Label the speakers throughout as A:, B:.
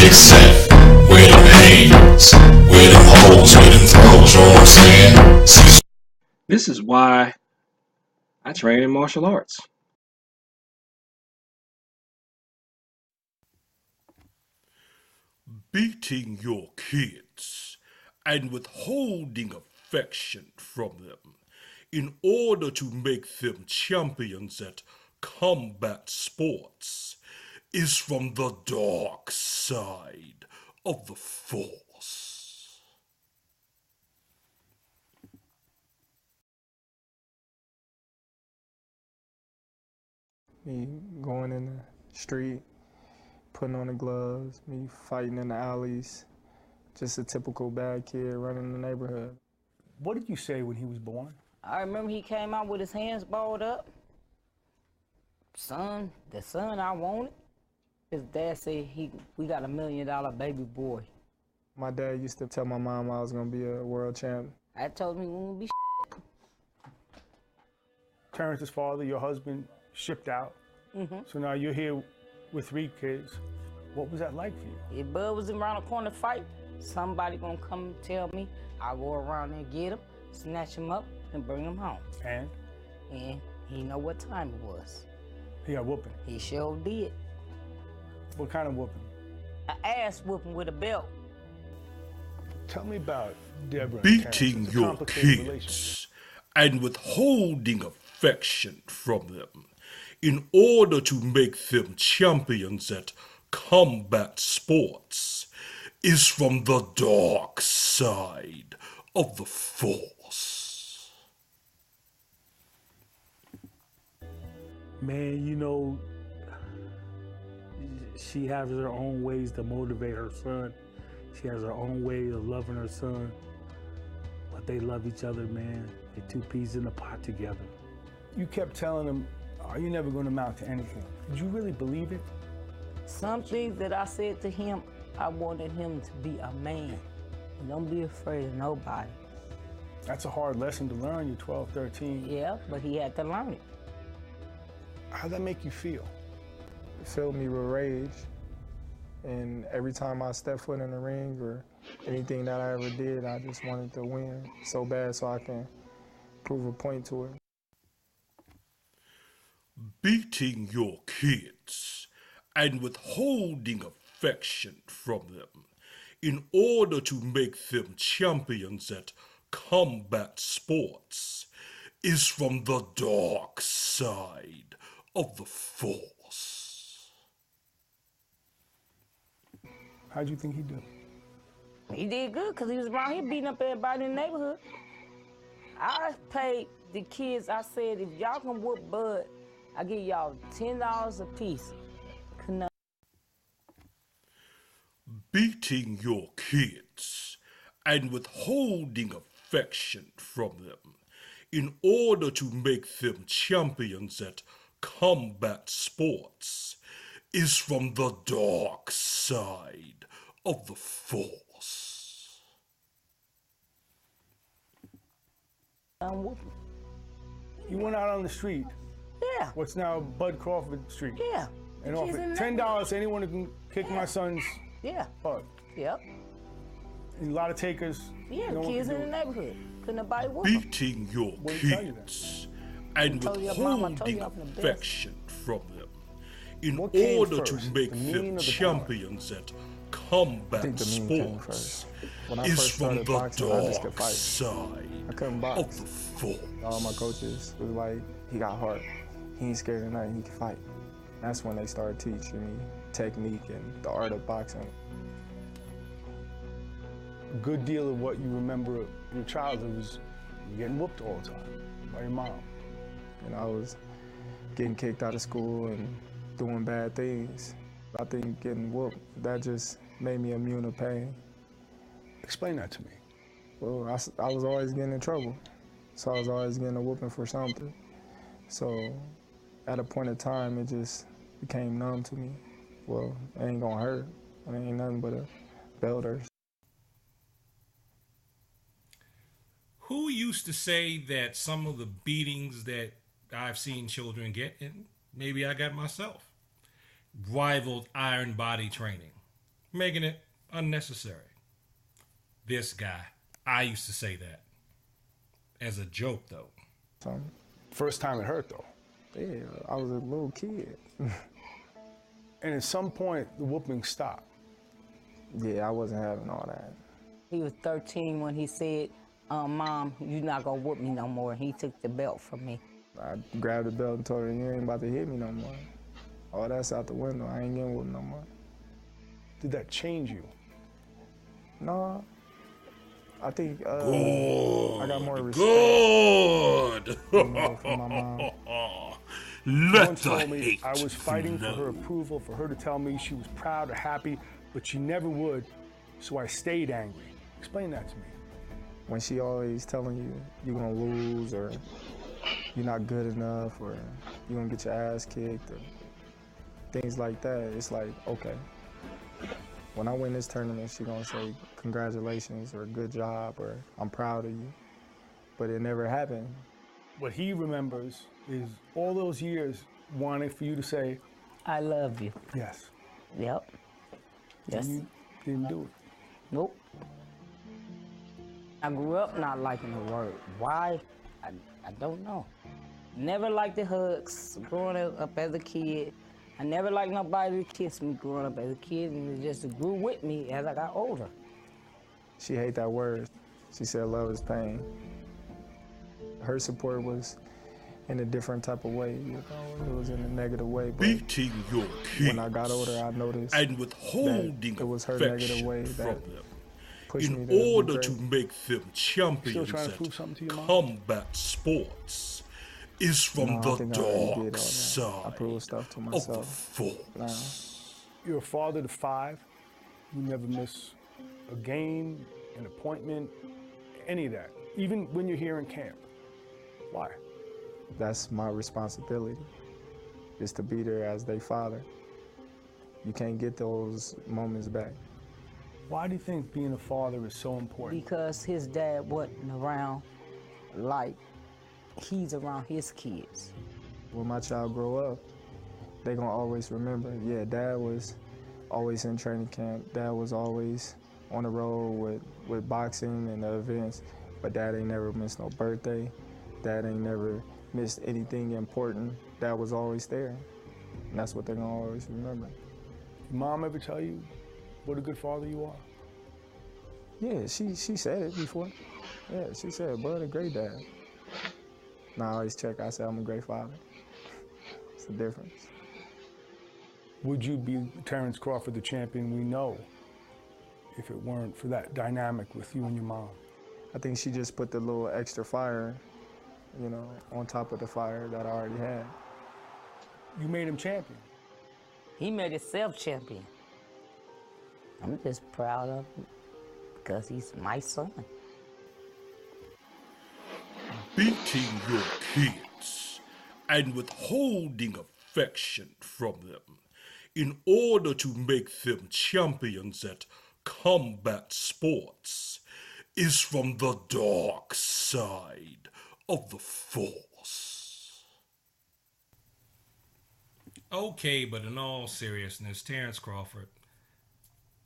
A: big set, where them hands, where them holes, where them throws, you know what I'm saying? Cecil.
B: This is why I train in martial arts.
C: Beating your kids and withholding affection from them in order to make them champions at combat sports is from the dark side of the Force.
D: Me going in the street, putting on the gloves, me fighting in the alleys, just a typical bad kid running the neighborhood.
E: What did you say when he was born?
F: I remember he came out with his hands balled up. Son, the son I wanted. His dad said we got $1 million baby boy.
D: My dad used to tell my mom I was gonna be a world champ.
F: I told him we won't be
E: Terence's father, your husband, shipped out. So now you're here with 3 kids. What was that like for you?
F: If Bud was around the corner fight, somebody gonna come and tell me. I'll go around there, get him, snatch him up, and bring him home.
E: And
F: And he know what time it was.
E: he got whooping.
F: He sure did.
E: What kind of whooping?
F: An ass whooping with a belt.
E: Tell me about Deborah and
C: Beating
E: Terrence. It's a
C: your
E: complicated relationship.
C: kids and withholding affection from them in order to make them champions at combat sports is from the dark side of the Force.
G: Man, you know, she has her own ways to motivate her son. She has her own way of loving her son. But they love each other, man. They're 2 peas in a pot together.
E: You kept telling him, are you never going to amount to anything? Did you really believe it?
F: Some things that I said to him, I wanted him to be a man. And don't be afraid of nobody.
E: That's a hard lesson to learn. You're 12, 13.
F: Yeah, but he had to learn it.
E: How'd that make you feel?
D: It filled me with rage. And every time I stepped foot in the ring or anything that I ever did, I just wanted to win so bad so I can prove a point to her.
C: Beating your kids and withholding affection from them in order to make them champions at combat sports is from the dark side of the Force.
E: How'd you think he did?
F: He did good because he was around here beating up everybody in the neighborhood. I paid the kids, I said, if y'all can whoop Bud, I give y'all $10 a piece.
C: Beating your kids and withholding affection from them in order to make them champions at combat sports is from the dark side of the Force.
E: You went out on the street,
F: Yeah,
E: what's now Bud Crawford Street,
F: yeah.
E: and
F: The kids
E: offered
F: in the
E: $10 to anyone who can kick my son's
F: Yeah,
E: butt.
F: yep.
E: And a lot of takers.
F: Yeah,
E: no one
F: kids
E: could
F: in
E: do
F: the
E: it.
F: neighborhood. Couldn't nobody whoop them.
C: Beating your
E: Wouldn't tell you that.
C: kids and
F: told your mama, I told
C: withholding
F: you I'm the best.
C: affection from them in
E: What came
C: order to
E: first,
C: make
E: the mean
C: them
E: or the
C: champions at
D: I
C: combat
D: think the mean came
C: sports
D: first. When I
C: is
D: first
C: from
D: started
C: the
D: boxing, I just could
C: dark
D: fight.
C: side
D: I couldn't
C: of
D: box.
C: the Force.
D: All my coaches was like, he got heart. He ain't scared of nothing, he can fight. That's when they started teaching me technique and the art of boxing.
E: A good deal of what you remember of your childhood was you getting whooped all the time by your mom.
D: And I was getting kicked out of school and doing bad things. I think getting whooped, that just made me immune to pain.
E: Explain that to me.
D: Well, I was always getting in trouble. So I was always getting a whooping for something. So at a point in time, it just became numb to me. Well, it ain't gonna hurt. It ain't nothing but a belt or
H: Who used to say that some of the beatings that I've seen children get, and maybe I got myself, rivaled iron body training? making it unnecessary. This guy, I used to say that as a joke, though.
E: First time it hurt, though.
D: Yeah, I was a little kid.
E: And at some point, the whooping stopped.
D: Yeah, I wasn't having all that.
F: He was 13 when he said, Mom, you're not gonna whoop me no more. He took the belt from me.
D: I grabbed the belt and told her, you ain't about to hit me no more. Oh, that's out the window. I ain't getting whooped no more.
E: Did that change you?
D: No, I think I got more respect.
H: Good.
D: From my mom.
E: Someone told me I was fighting for her approval, for her to tell me she was proud or happy, but she never would, so I stayed angry. Explain that to me.
D: When she always telling you you're gonna lose, or you're not good enough, or you're gonna get your ass kicked, or things like that, it's like, okay. When I win this tournament, she gonna say congratulations, or good job, or I'm proud of you. But it never happened.
E: What he remembers is all those years wanting for you to say,
F: I love you.
E: yes.
F: Yep. Yes.
E: And you didn't do it.
F: Nope. I grew up not liking the word. Why? I don't know. Never liked the hugs growing up as a kid. I never liked nobody to kiss me growing up as a kid, and it just grew with me as I got older.
D: She hate that word. She said love is pain. Her support was in a different type of way, you know, it was in a negative way. But
C: Beating your kids.
D: when I got older, I noticed
C: and withholding
D: that it was her
C: affection
D: negative way
C: from
D: that
C: them
D: pushed me
C: in
D: to be
C: order
D: great.
C: to make them champions
E: trying to prove something to
C: at
E: your mom?
C: combat sports is from
D: No, I
C: the
D: think I already did all
C: dark
D: that.
C: side
D: I proved stuff to
C: of the
D: myself.
C: force.
E: You're a father to 5. You never miss a game, an appointment, any of that, even when you're here in camp. Why?
D: That's my responsibility, is to be there as their father. You can't get those moments back.
E: Why do you think being a father is so important?
F: Because his dad wasn't around like he's around his kids.
D: When my child grow up, they gonna always remember, yeah, Dad was always in training camp. Dad was always on the road with boxing and the events, but Dad ain't never missed no birthday. Dad ain't never missed anything important. Dad was always there. And that's what they're gonna always remember.
E: Did Mom ever tell you what a good father you are?
D: Yeah, she said it before. Yeah, she said, Bud, a great dad. Now I always check, I say I'm a great father. It's the difference.
E: Would you be Terence Crawford, the champion we know, if it weren't for that dynamic with you and your mom?
D: I think she just put the little extra fire, you know, on top of the fire that I already had.
E: You made him champion.
F: He made himself champion. I'm just proud of him because he's my son.
C: Beating your kids and withholding affection from them in order to make them champions at combat sports is from the dark side of the force.
H: Okay, but in all seriousness, Terence Crawford,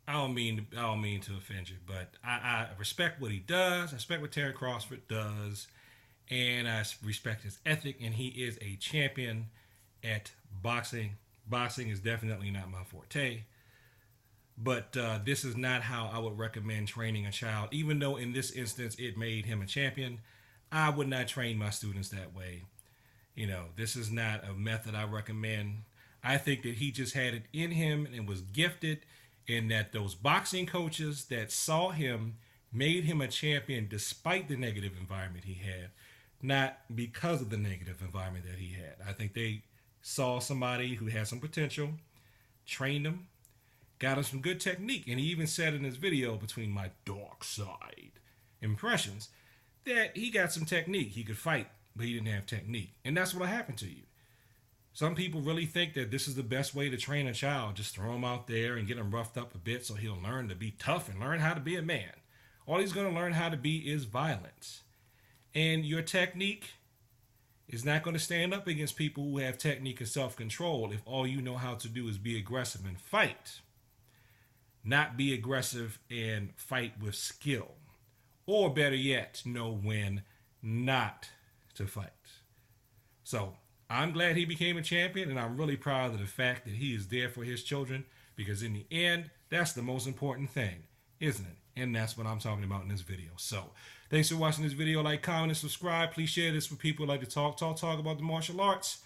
H: I don't mean to offend you, but I respect what he does. I respect what Terence Crawford does, and I respect his ethic. And he is a champion at boxing. Boxing is definitely not my forte, but this is not how I would recommend training a child. Even though in this instance it made him a champion, I would not train my students that way. You know, this is not a method I recommend. I think that he just had it in him and was gifted, and that those boxing coaches that saw him made him a champion despite the negative environment he had, not because of the negative environment that he had. I think they saw somebody who had some potential, trained him, got him some good technique, and he even said in his video, Between My Dark Side Impressions, that he got some technique. He could fight, but he didn't have technique. And that's what happened to you. Some people really think that this is the best way to train a child. Just throw him out there and get him roughed up a bit so he'll learn to be tough and learn how to be a man. All he's going to learn how to be is violence. And your technique is not going to stand up against people who have technique and self-control if all you know how to do is be aggressive and fight. not be aggressive and fight with skill. Or better yet, know when not to fight. So I'm glad he became a champion, and I'm really proud of the fact that he is there for his children, because in the end, that's the most important thing, isn't it? And that's what I'm talking about in this video. So thanks for watching this video. Like, comment, and subscribe. Please share this with people who like to talk about the martial arts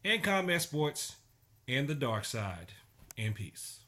H: and combat sports and the dark side. And peace.